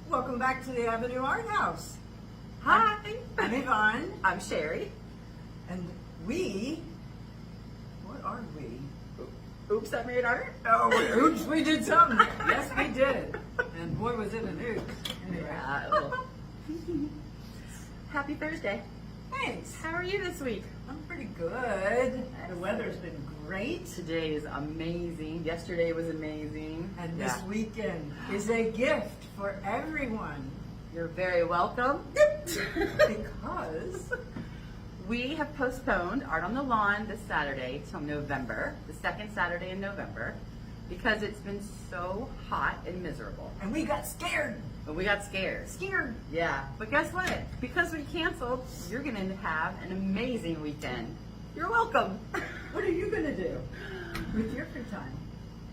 Welcome back to the Avenue Art House. Hi. I'm Yvonne, I'm Sherry. and what are we? Oops, I made art. Oh, oops, we did something. Yes, we did. And boy, was it an oops. Anyway. Yeah, well. Happy Thursday. Thanks. How are you this week? I'm pretty good. The weather's been great. Today is amazing. Yesterday was amazing. And this weekend is a gift for everyone. You're very welcome. Because We have postponed Art on the Lawn this Saturday till November, the second Saturday in November, because it's been so hot and miserable. and we got scared. But we got scared. Scared. Yeah, but guess what? Because we canceled, you're going to have an amazing weekend. You're welcome. What are you gonna do with your free time?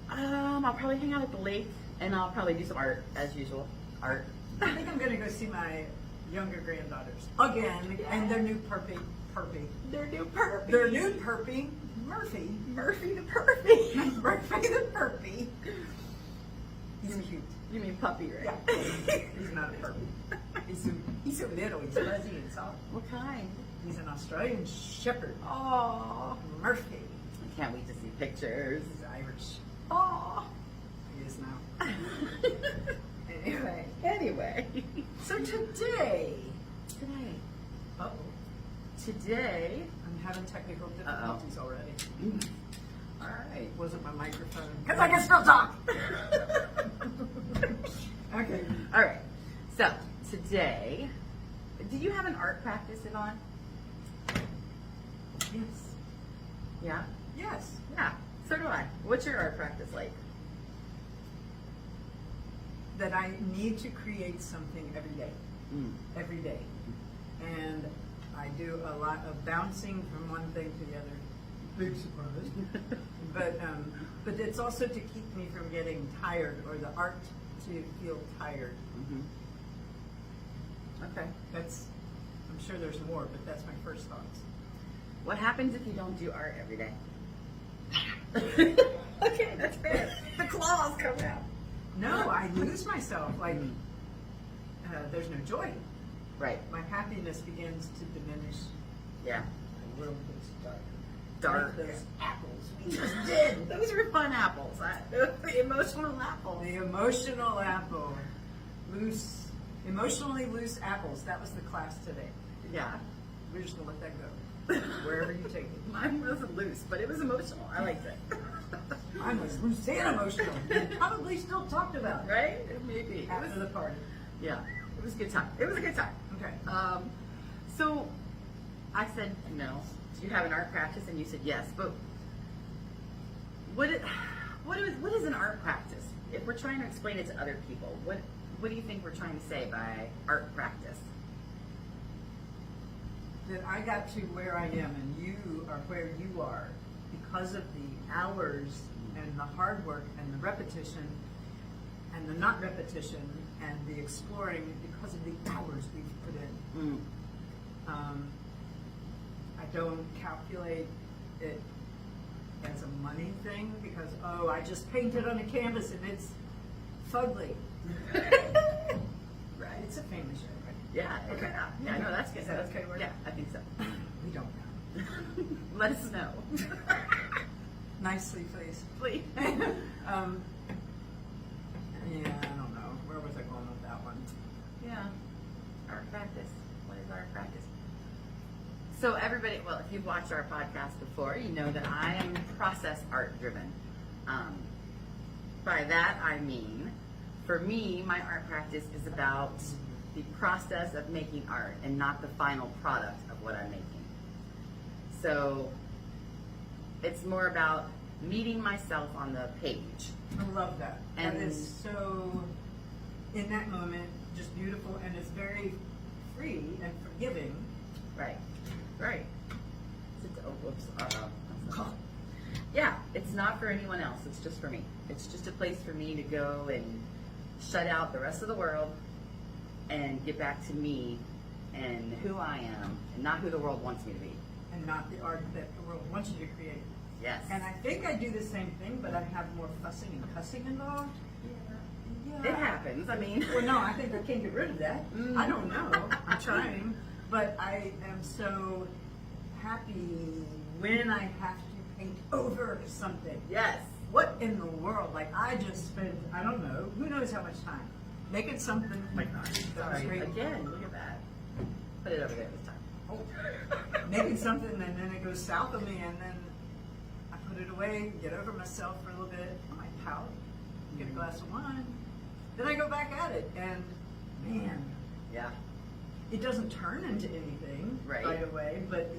I'll probably hang out at the lake, and I'll probably do some art as usual. Art. I think I'm gonna go see my younger granddaughters again, and their new perpy. Their new perpy. Their new perpy, Murphy. Murphy the perpy. Murphy the perpy. He's cute. You mean puppy, right? Yeah. He's not a perpy. He's so little. He's fuzzy and soft. What kind? He's an Australian Shepherd. Oh, Murphy. I can't wait to see pictures. He's Irish. Oh. He is now. Anyway. Anyway. So today. Today. Uh-oh. Today. I'm having technical difficulties already. All right. Wasn't my microphone. Because I can still talk. Okay. All right. So today, do you have an art practice, Yvonne? Yes. Yeah. Yes. Yeah. So do I. What's your art practice like? That I need to create something every day. Every day. And I do a lot of bouncing from one thing to the other. Big surprise. But it's also to keep me from getting tired, or the art to feel tired. Okay. I'm sure there's more, but that's my first thoughts. What happens if you don't do art every day? Okay, that's fair. The claws come out. No, I lose myself. Like, there's no joy. Right. My happiness begins to diminish. Yeah. The world gets dark. Dark. Like those apples we just did. Those were fun apples. The emotional apple. The emotional apple. Emotionally loose apples. That was the class today. Yeah. We're just going to let that go. Wherever you take it. Mine wasn't loose, but it was emotional. I liked it. Mine was loose and emotional. And probably still talked about it Right? Maybe. after the party. Yeah. It was a good time. It was a good time. Okay. So I said no. Do you have an art practice? And you said yes. But what is an art practice? If we're trying to explain it to other people, what do you think we're trying to say by art practice? That I got to where I am and you are where you are because of the hours and the hard work and the repetition and the not repetition and the exploring because of the hours we've put in. I don't calculate it as a money thing because, oh, I just painted on a canvas and it's fugly. Right. It's a famous show, right? Yeah. Okay. Yeah. No, that's good. Is that That's okay good. word? Yeah, I think so. We don't know. Let us know. Nicely, please. Please. Yeah, I don't know. Where was I going with that one? Yeah. Art practice. What is art practice? So everybody, well, if you've watched our podcast before, you know that I am process art driven. By that I mean, for me, my art practice is about the process of making art and not the final product of what I'm making. So it's more about meeting myself on the page. I love that. And- That is so, in that moment, just beautiful, and it's very free and forgiving. Right. Right. Oh, whoops. Yeah, it's not for anyone else. It's just for me. It's just a place for me to go and shut out the rest of the world and get back to me and who I am and not who the world wants me to be. And not the art that the world wants you to create. Yes. And I think I do the same thing, but I have more fussing and cussing involved. It happens. I mean, Well, no, I think I can't get rid of that. Mm. I don't know. I'm trying. But I am so happy when I have to paint over something. yes. What in the world? Like, I just spent, I don't know, who knows how much time making something. Oh my gosh. That was Sorry. great. Again, look at that. Put it over there this time. Oh, making something and then it goes south of me and then I put it away, get over myself for a little bit. I might pout, get a glass of wine. Then I go back at it and man, Yeah. it doesn't turn into anything Right. away, but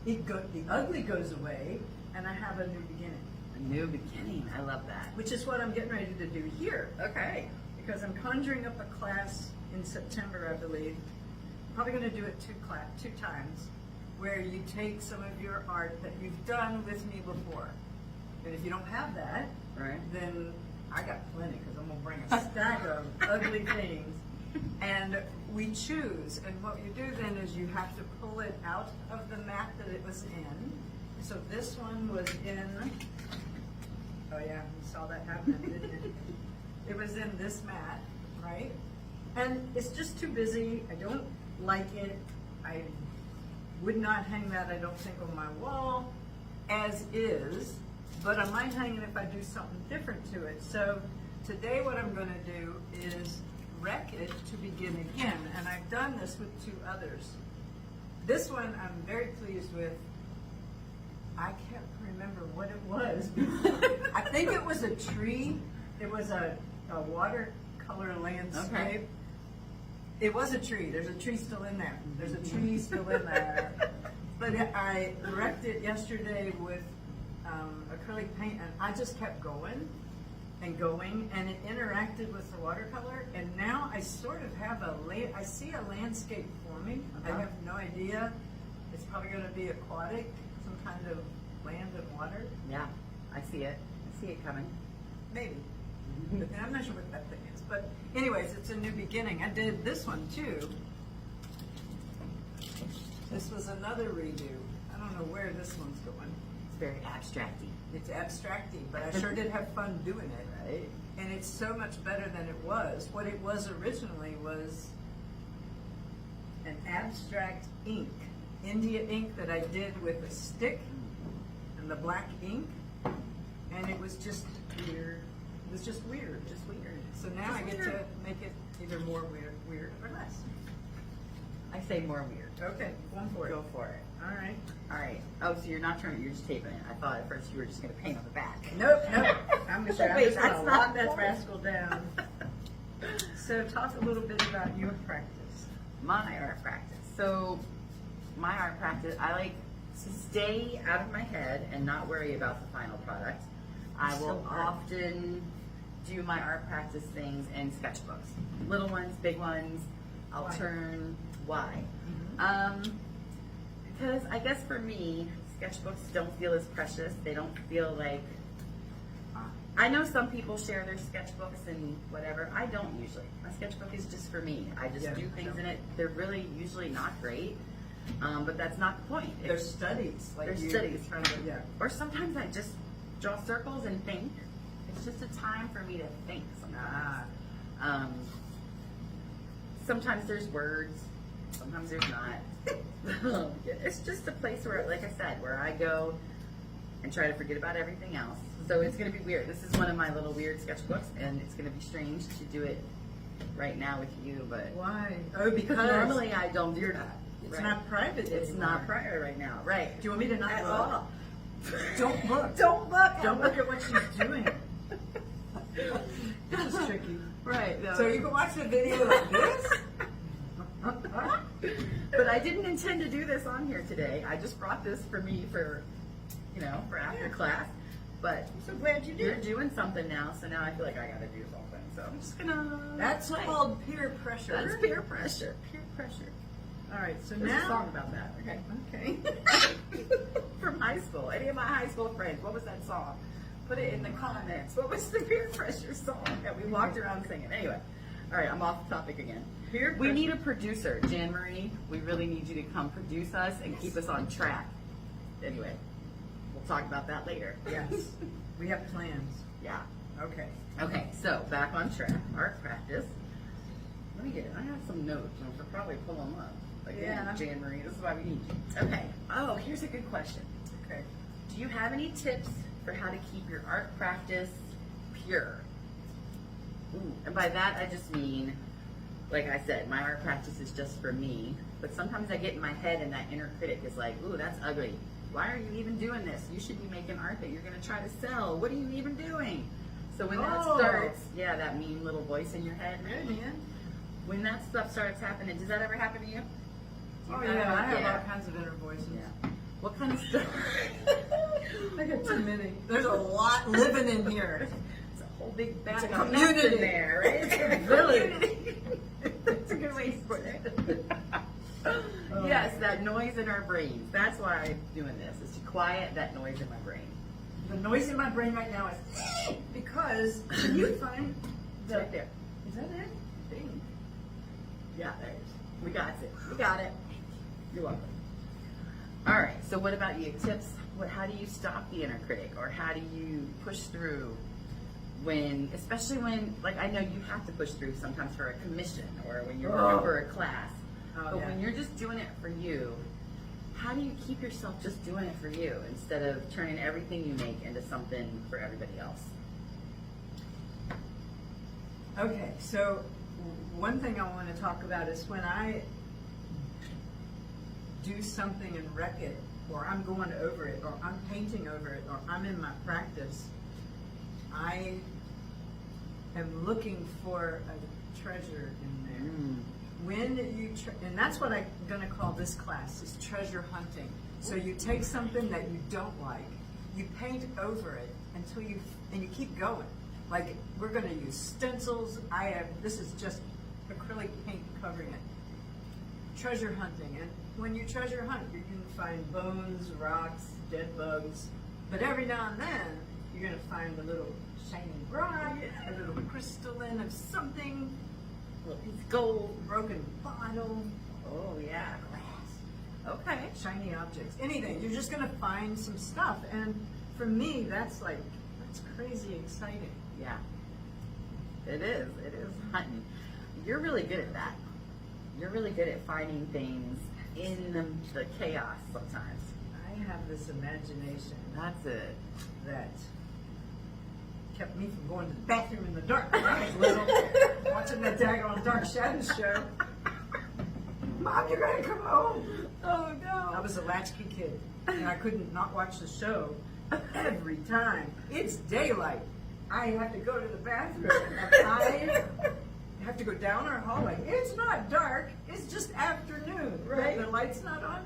the ugly goes away and I have a new beginning, A new beginning. I love that. which is what I'm getting ready to do here. Okay. Because I'm conjuring up a class in September, I believe. Probably going to do it two times, where you take some of your art that you've done with me before. And if you don't have that, Right. then I got plenty because I'm going to bring a stack of ugly things. And we choose. And what you do then is you have to pull it out of the mat that it was in. So this one was in, oh yeah, you saw that happen, didn't you? It was in this mat, right? And it's just too busy. I don't like it. I would not hang that, I don't think, on my wall as is, but I might hang it if I do something different to it. So today what I'm going to do is wreck it to begin again. And I've done this with two others. This one I'm very pleased with. I can't remember what it was. I think it was a tree. It was a watercolor landscape. Okay. It was a tree. There's a tree still in there. There's a tree still in there. But I wrecked it yesterday with acrylic paint, and I just kept going and going, and it interacted with the watercolor. And now I sort of have I see a landscape forming. I have no idea. It's probably going to be aquatic, some kind of land and water. Yeah. I see it. I see it coming. Maybe. But I'm not sure what that thing is. But anyways, it's a new beginning. I did this one too. This was another redo. I don't know where this one's going. It's very abstracty. It's abstracty, but I sure did have fun doing it. Right. And it's so much better than it was. What it was originally was an abstract ink, India ink that I did with a stick and the black ink. And it was just weird. It was just weird. Just weird. So now Just I get weird. to make it either more weird or less. I say more weird. Okay, one for it. Go for it. All right. All right. Oh, so you're not turning, you're just taping it. I thought at first you were just going to paint on the back. Nope, nope. I'm just Wait, going that's to not lock the that point. rascal down. So talk a little bit about your practice. My art practice. So, my art practice, I like to stay out of my head and not worry about the final product. I So will hard. often do my art practice things in sketchbooks. Little ones, big ones. I'll Why? turn. Why? Because I guess for me, sketchbooks don't feel as precious. They don't feel like. I know some people share their sketchbooks and whatever. I don't usually. My sketchbook is just for me. I just Yeah, do things no. in it. They're really usually not great, but that's not the point. They're studies. Like They're you studies. Trying to, yeah. Or sometimes I just draw circles and think. It's just a time for me to think sometimes. Sometimes there's words, sometimes there's not. It's just a place where, like I said, where I go and try to forget about everything else. So it's going to be weird. This is one of my little weird sketchbooks, and it's going to be strange to do it right now with you, but Why? Oh, because normally I don't do that. it's Right. not private It's anymore. not prior right now, right? Do you want me to not At look? all. Don't look. Don't look. Don't look at what she's doing. This is tricky. Right. No. So you can watch the video like this? But I didn't intend to do this on here today. I just brought this for me for after class. But I'm so glad you you're did. doing something now, so now I feel like I gotta do something. So I'm just gonna. That's play. called peer pressure. That's peer pressure. Peer pressure. All right, so There's now. a song about that. Okay. Okay. From high school. Any of my high school friends, what was that song? Put it in the comments. What was the peer pressure song that we walked around singing? Anyway. All right, I'm off the topic again. Peer We pressure. need a producer, Jan Marie. We really need you to come produce us and keep us on track. Anyway, we'll talk about that later. Yes. We have plans. Yeah. Okay. Okay, so back on track. Art practice. Let me get it. I have some notes. I should probably pull them up. Again, Yeah. Jan Marie, this is why we need you. Okay. Oh, here's a good question. Okay. Do you have any tips for how to keep your art practice pure? Ooh, and by that, I just mean, like I said, my art practice is just for me. But sometimes I get in my head and that inner critic is like, ooh, that's ugly. Why are you even doing this? You should be making art that you're going to try to sell. What are you even doing? So when that Oh. starts, yeah, that mean little voice in your head, Good, man. when that stuff starts happening, does that ever happen to you? Do you Oh have- yeah, I have yeah. all kinds of inner voices. Yeah. What kind of stuff? I got too many. There's a lot living in here. It's a whole big It's bag a of nuts community. in there, right? It's a Village. That's a good way to put it. Yes, that noise in our brains. That's why I'm doing this, is to quiet that noise in my brain. The noise in my brain right now is because can you find It's right there. Is that it? Ding. Yeah, there it is. We got it. We got it. You're welcome. All right. So, what about you? Tips? How do you stop the inner critic, or how do you push through when, especially when, like, I know you have to push through sometimes for a commission or when you're working for a class. Oh, But yeah. when you're just doing it for you, how do you keep yourself just doing it for you instead of turning everything you make into something for everybody else? Okay, so one thing I want to talk about is when I do something and wreck it, or I'm going over it, or I'm painting over it, or I'm in my practice, I am looking for a treasure in there. When you, and that's what I'm going to call this class, is treasure hunting. So you take something that you don't like, you paint over it until you, and you keep going. Like, we're going to use stencils. This is just acrylic paint covering it. Treasure hunting. And when you treasure hunt, you can find bones, rocks, dead bugs. But every now and then, you're going to find a little shiny rock, a little crystalline of something, It's gold. broken bottle, Oh, yeah. glass, Okay. shiny objects, anything. You're just going to find some stuff. And for me, that's crazy exciting. Yeah. It is. It is hunting. You're really good at that. You're really good at finding things in the chaos sometimes. I have this imagination That's it. that kept me from going to the bathroom in the dark when I was little, watching that daggone Dark Shadows show. Mom, you gotta come home. Oh, no. I was a latchkey kid, and I couldn't not watch the show every time. It's daylight. I have to go to the bathroom. And I have to go down our hallway. It's not dark. It's just afternoon. Right. The light's not on.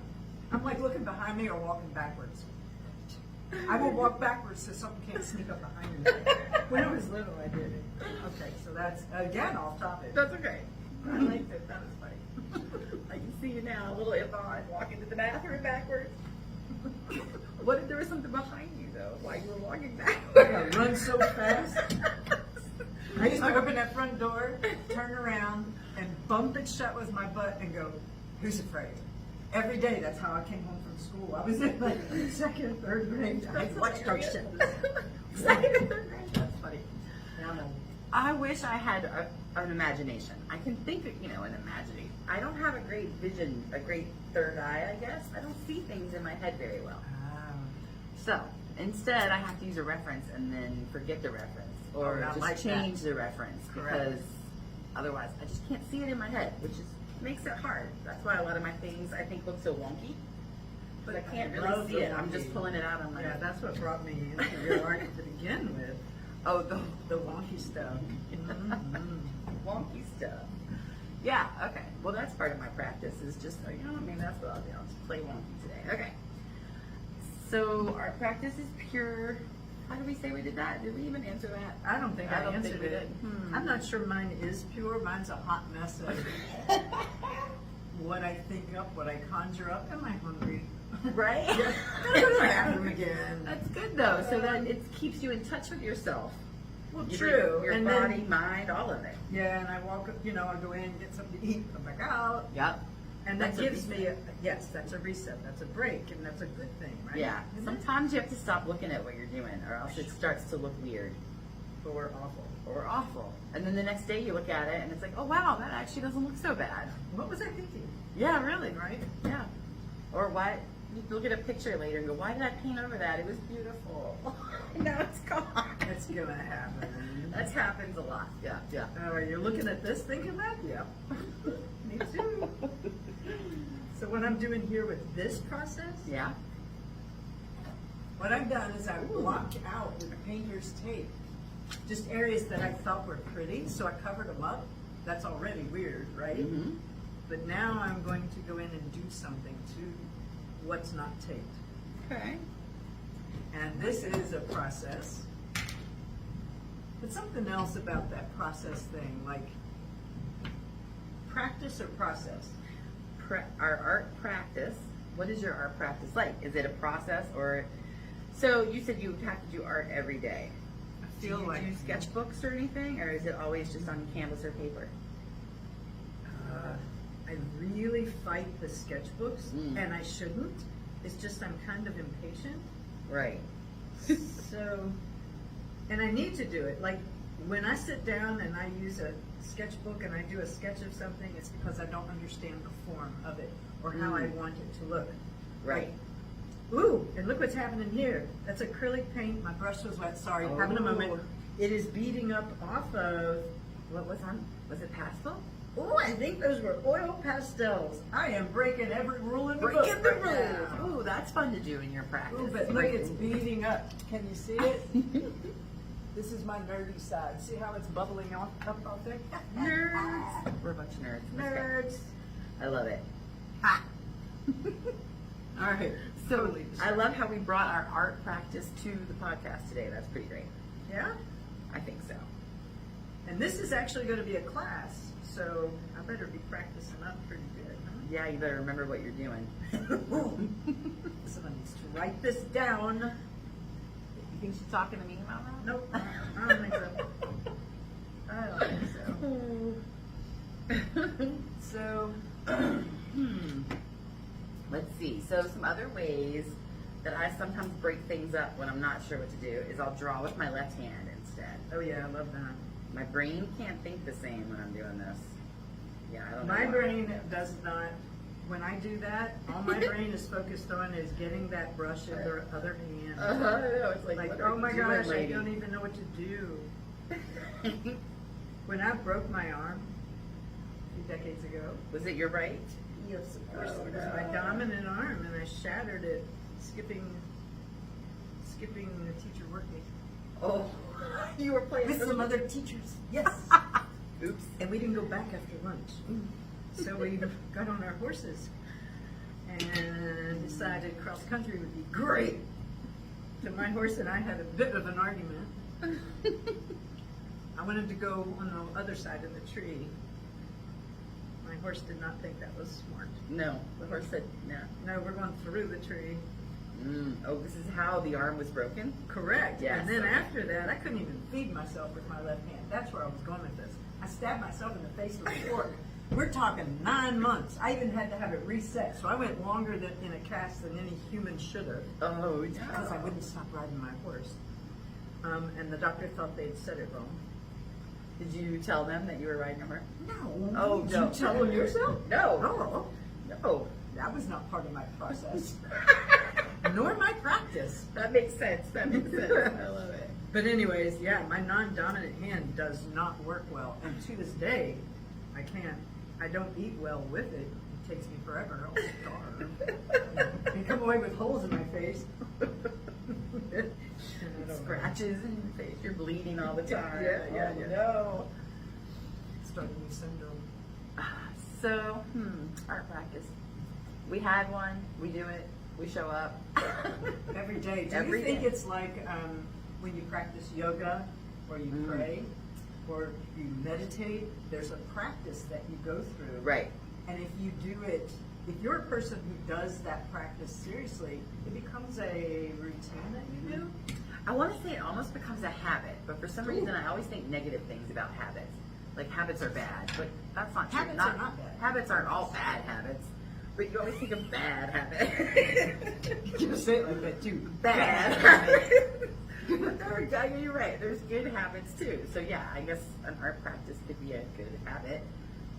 I'm like looking behind me or walking backwards. I will walk backwards so something can't sneak up behind me. When I was little, I did it. Okay, so that's, again, off topic. That's okay. I liked it. That was funny. I can see you now, a little Yvonne walking to the bathroom backwards. What if there was something behind you, though, while you were walking backwards? I run so fast. I used to open that front door, turn around, and bump it shut with my butt and go, who's afraid? Every day, that's how I came home from school. I was in like second, third grade. I watched Dark Shadows. Second and third grade. That's funny. Now I'm old. I wish I had an imagination. I can think of, an imagining. I don't have a great vision, a great third eye, I guess. I don't see things in my head very well. So instead, I have to use a reference and then forget the reference, or not just like change the reference, Correct. because otherwise, I just can't see it in my head, which makes it hard. That's why a lot of my things I think look so wonky, but I can't really love see the it. I'm just wonky. pulling it out on my. Yeah, that's what brought me into your art to begin with. Oh, The wonky stuff. Mhm. wonky stuff. Yeah. Okay. Well, that's part of my practice. Is just that's what I'll do. I'll just play wonky today. Okay. So our practice is pure. How did we say we did that? Did we even answer that? I don't think I don't answered think we it. did. I'm not sure mine is pure. Mine's a hot mess of what I think up, what I conjure up. Am I hungry? Right? Yeah. Gotta go to the bathroom again. That's good though. So that it keeps you in touch with yourself. Well, You true. bring your And body, then, mind, all of it. yeah, and I walk up, I go in, get something to eat, come back out. Yep. And that That's a gives me yes, that's a reset, that's a break, and that's a good thing, right? Yeah. Isn't it? Sometimes you have to stop looking at what you're doing, or else it starts to look weird. or awful. or awful. And then the next day you look at it and it's like, oh wow, that actually doesn't look so bad. What was I thinking? Yeah, really. Right? Yeah. Or why, you look at a picture later and go, why did I paint over that? It was beautiful. Now it's gone. That's gonna happen. That happens a lot. Yeah, yeah. Oh, you're looking at this thinking that? Yeah. Me too. So what I'm doing here with this process, Yeah. what I've done is I've blocked out with painter's tape just areas that I thought were pretty, so I covered them up. That's already weird, right? Mm-hmm. But now I'm going to go in and do something to what's not taped. Okay. And this is a process. But something else about that process thing, like practice or process? Our art practice, what is your art practice like? Is it a process or, so you said you have to do art every day. I Do feel you like do sketchbooks or anything, or is it always just on canvas or paper? I really fight the sketchbooks, Mm. and I shouldn't. It's just I'm kind of impatient. Right. So, and I need to do it. Like when I sit down and I use a sketchbook and I do a sketch of something, it's because I don't understand the form of it or how I want it to look. Right. Ooh, and look what's happening here. That's acrylic paint. My brush was wet. Sorry, having a moment. Oh. It is beating up off of. What was on? Was it pastel? Oh, I think those were oil pastels. I am breaking every rule in the book. Breaking the right now. rules. Ooh, that's fun to do in your practice. Ooh, but look, it's beating up. Can you see it? This is my nerdy side. See how it's bubbling up there? Nerds. We're a bunch of nerds. Nerds. I love it. Ha. All right. So Totally. I love how we brought our art practice to the podcast today. That's pretty great. Yeah. I think so. And this is actually going to be a class, so I better be practicing up pretty good. Yeah, you better remember what you're doing. Someone needs to write this down. You think she's talking to me about that? Nope. I don't think so. I don't think so. So, Let's see. So some other ways that I sometimes break things up when I'm not sure what to do is I'll draw with my left hand instead. oh yeah, I love that. My brain can't think the same when I'm doing this. Yeah, I don't know. My why. brain does not, when I do that, all my brain is focused on is getting that brush in the other hand. I know. It's like, Like, what are oh you my doing, gosh, lady? I don't even know what to do. When I broke my arm a few decades ago, Was it your right? yes, of course, Oh, it was no. my dominant arm, and I shattered it skipping the teacher working Oh, you were playing with some other teachers. Yes. Oops. And we didn't go back after lunch. So we got on our horses and decided cross country would be great. So my horse and I had a bit of an argument. I wanted to go on the other side of the tree. My horse did not think that was smart. No, the horse said no. No, we're going through the tree. Oh, this is how the arm was broken? Correct. Yes, And then okay. after that, I couldn't even feed myself with my left hand. That's where I was going with this. I stabbed myself in the face with a fork. We're talking 9 months. I even had to have it reset, so I went longer than in a cast than any human should have Oh, because I no. wouldn't stop riding my horse. And the doctor thought they'd said it wrong. Did you tell them that you were riding a horse? No. Oh, Did no. you tell them yourself? No. Oh, No. that was not part of my process, nor my practice. That makes sense. That makes sense. I love it. But anyways, yeah, my non-dominant hand does not work well, and to this day, I don't eat well with it. It takes me forever. I'll starve. And come away with holes in my face. And I don't Scratches in your face. You're bleeding all the time. Yeah, Oh, yeah. No. Starting new syndrome. So, art practice. We had one. We do it. We show up. Every day. Do Every you think day. it's like when you practice yoga or you pray or you meditate, there's a practice that you go through. Right. And if you do it, if you're a person who does that practice seriously, it becomes a routine that you do. I want to say it almost becomes a habit, but for some reason I always think negative things about habits. Like habits are bad, but that's not true. Habits are not bad. Habits aren't all bad habits, but you always think of bad habit. You say it like that too. Bad habit. You're right. There's good habits too. So yeah, I guess an art practice could be a good habit.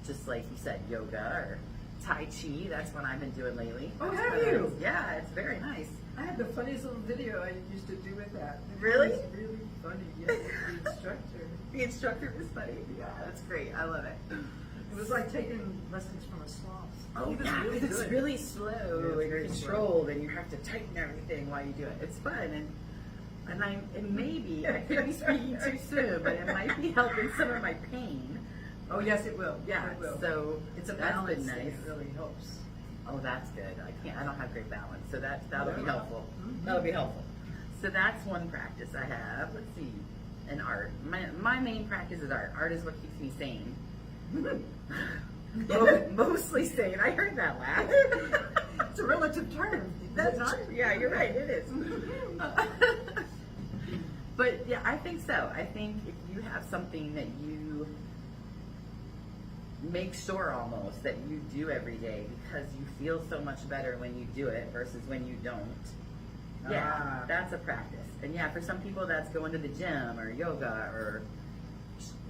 Just like you said, yoga or Tai Chi. That's what I've been doing lately. Oh, That's have what it you? is. Yeah, it's very nice. I had the funniest little video I used to do with that. Really? It was really funny. Yes, the instructor. The instructor was funny. Yeah, that's great. I love it. It was like taking lessons from a sloth. Oh, He was yeah, really it's good. really slow Yeah, it's and very controlled, and you have to tighten everything while you do it. It's fun, and maybe I could be speaking too soon, but it might be helping some of my pain. Oh yes, it will. Yeah, it will. so It's a that's balance been thing. nice. It really helps. Oh, that's good. I don't have great balance, so that'll be Yeah. helpful. Mhm. That'll be helpful. So that's one practice I have. Let's see, and art. My main practice is art. Art is what keeps me sane. Mostly sane. I heard that laugh. It's a relative term. That's not. Yeah, you're right. It is. But yeah, I think so. I think if you have something that you make sure almost that you do every day because you feel so much better when you do it versus when you don't. Yeah, Ah. that's a practice. And yeah, for some people that's going to the gym or yoga or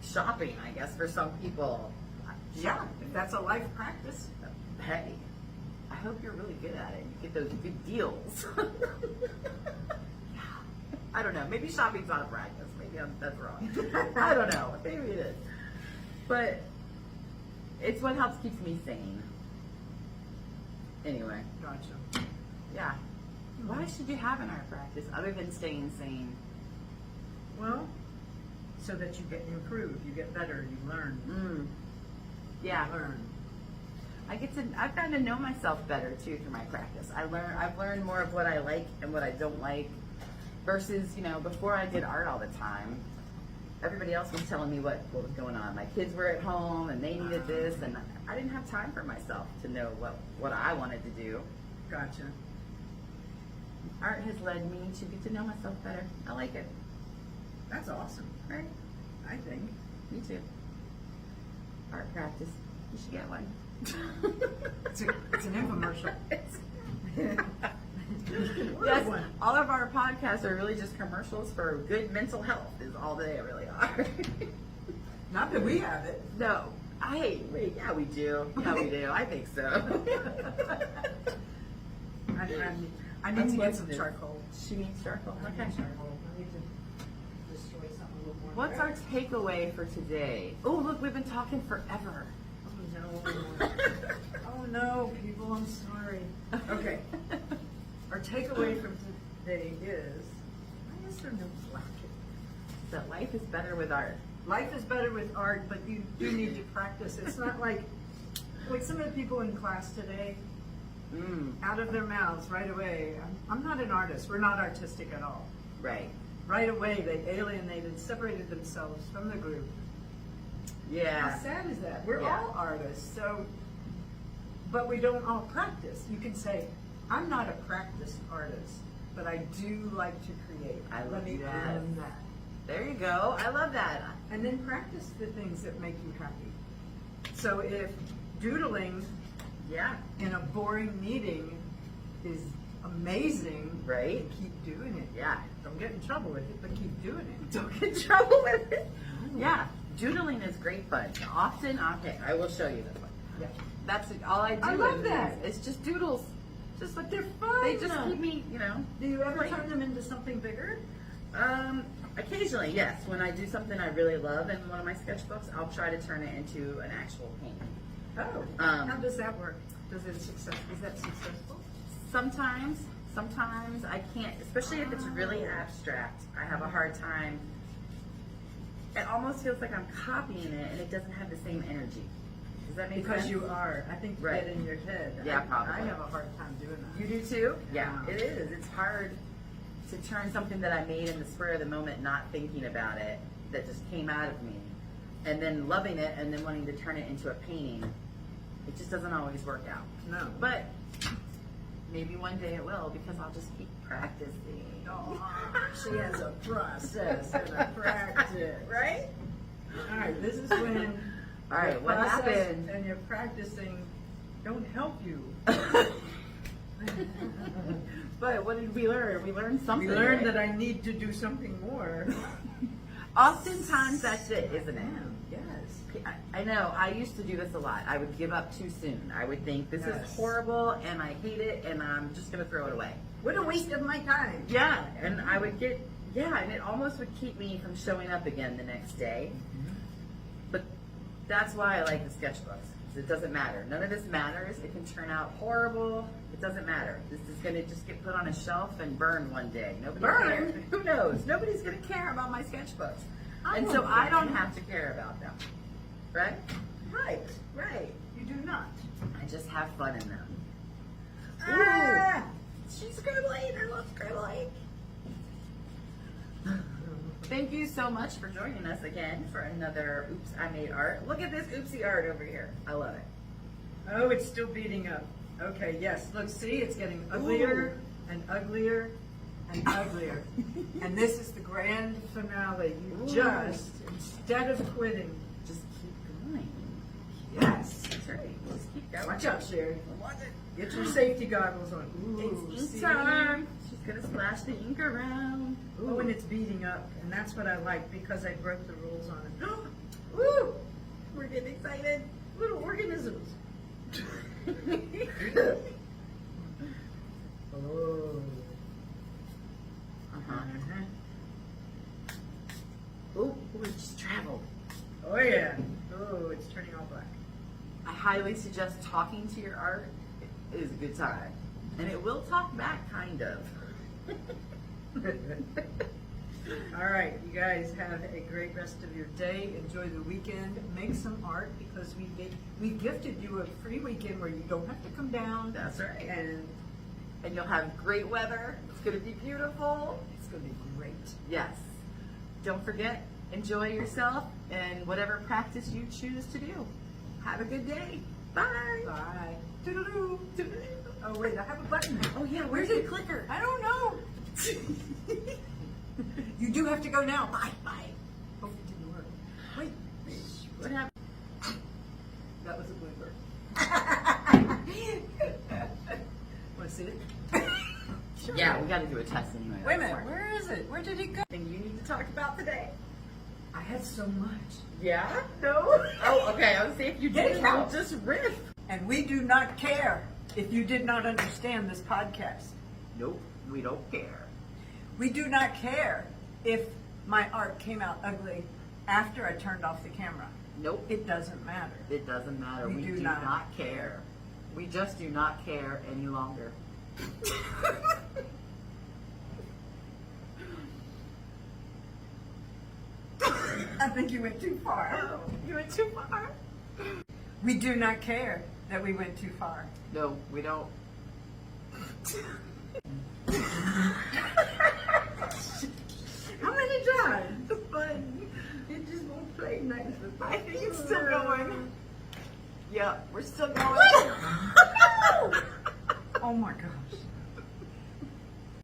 shopping, I guess, for some people. Yeah, if that's a life practice. Hey, I hope you're really good at it. You get those good deals. I don't know. Maybe shopping's not a practice. Maybe that's wrong. I don't know. Maybe it is. But it's what helps keeps me sane. Anyway, Gotcha. yeah. Why should you have an art practice other than staying sane? Well, so that you get improve, you get better, you learn. Yeah. You learn. I've gotten to know myself better too through my practice. I've learned more of what I like and what I don't like versus, before I did art all the time, everybody else was telling me what was going on. My kids were at home and they needed this and I didn't have time for myself to know what I wanted to do. Gotcha. Art has led me to get to know myself better. I like it. That's awesome. Right? I think. Me too. Art practice. You should get one. It's an infomercial. Yes, all of our podcasts are really just commercials for good mental health is all they really are. Not that we have it. No. Yeah, we do. Yeah, we do. I think so. I need to get some charcoal. She needs charcoal. I Okay. need charcoal. I need to destroy something a little more. What's our takeaway for today? Oh, look, we've been talking forever. Oh no, people, I'm sorry. Okay. Our takeaway from today is, why is there no blanket? That life is better with art. Life is better with art, but you do need to practice. It's not like some of the people in class today, out of their mouths right away, I'm not an artist. We're not artistic at all. Right. Right away, they alienated, separated themselves from the group. Yeah. How sad is that? We're Yeah. all artists, but we don't all practice. You can say, I'm not a practiced artist, but I do like to create. I Let love me that. learn that. There you go. I love that. And then practice the things that make you happy. So if doodling Yeah. in a boring meeting is amazing, Right. keep doing it. Yeah. Don't get in trouble with it, but keep doing it. Don't get in trouble with it. Yeah. Doodling is great fun. Often, okay, I will show you this one. Yeah. That's all I do. I love is- that. It's just doodles. But they're fun. They just keep me, Do you ever playing. turn them into something bigger? Occasionally, yes. When I do something I really love in one of my sketchbooks, I'll try to turn it into an actual painting. Oh. How does that work? Is that successful? Sometimes I can't, especially if it's really abstract. I have a hard time. It almost feels like I'm copying it, and it doesn't have the same energy. Does that make Because sense? you are. I think you Right. get in your head. Yeah, I probably. have a hard time doing that. You do too? Yeah. It is. It's hard to turn something that I made in the spur of the moment, not thinking about it, that just came out of me, and then loving it, and then wanting to turn it into a painting. It just doesn't always work out. No. But maybe one day it will, because I'll just keep practicing. She has a process and a practice. Right? All right, this is when All right, your what process happened? and your practicing don't help you. But what did we learn? We learned something. We learned right? that I need to do something more. Oftentimes that's it, isn't it? Yes. I know. I used to do this a lot. I would give up too soon. I would think this Yes. is horrible and I hate it and I'm just going to throw it away. What a waste of my time. Yeah, and I would get, and it almost would keep me from showing up again the next day. But that's why I like the sketchbooks. 'Cause it doesn't matter. None of this matters. It can turn out horrible. It doesn't matter. This is going to just get put on a shelf and burn one day. Nobody Burn? cares. Who knows? Nobody's going to care about my sketchbooks. I And won't so I care. don't have to care about them. Right? Right, right. You do not. I just have fun in them. Ah! She's scribbling. I love scribbling. Thank you so much for joining us again for another Oops, I Made Art. Look at this oopsie art over here. I love it. Oh, it's still beating up. Okay, yes. Look, see, it's getting uglier and uglier and uglier. And this is the grand finale. You Ooh. just, instead of quitting, Just keep going. yes. That's right. Just keep going. Watch out, Sherry. Watch it. Get your safety goggles on. Ooh, It's see? ink time. She's gonna splash the ink around. Oh, and it's beating up, and that's what I like because I broke the rules on it. Woo! We're getting excited. Little organisms. Oh. Uh-huh. Ooh, it just traveled. Oh yeah. Oh, it's turning all black. I highly suggest talking to your art is a good time. And it will talk back, kind of. All right, you guys have a great rest of your day. Enjoy the weekend. Make some art because we gifted you a free weekend where you don't have to come down. That's right. And You'll have great weather. It's going to be beautiful. it's going to be great. Yes. Don't forget, enjoy yourself and whatever practice you choose to do. Have a good day. Bye. Bye. Toodaloo. Toodaloo. Oh wait, I have a button. Oh yeah, where's the clicker? I don't know. You do have to go now. Bye. Bye. Oh, it didn't work. Wait. What happened? That was a blooper. Want to see it? Sure. Yeah, we got to do a test anyway. Wait a minute. Where is it? Where did it go? Thing you need to talk about today. I had so much. Yeah? No. Oh, okay. I was saying if you Get did, it we'll out. just riff. And we do not care if you did not understand this podcast. Nope, we don't care. We do not care if my art came out ugly after I turned off the camera. Nope, It doesn't matter. it doesn't matter. We We do do not. not care. We just do not care any longer. I think you went too far. Oh, you went too far. We do not care that we went too far. No, we don't. How many times? The fun. It just won't play nice with I think it's still going. Yeah, we're still going. Oh my gosh.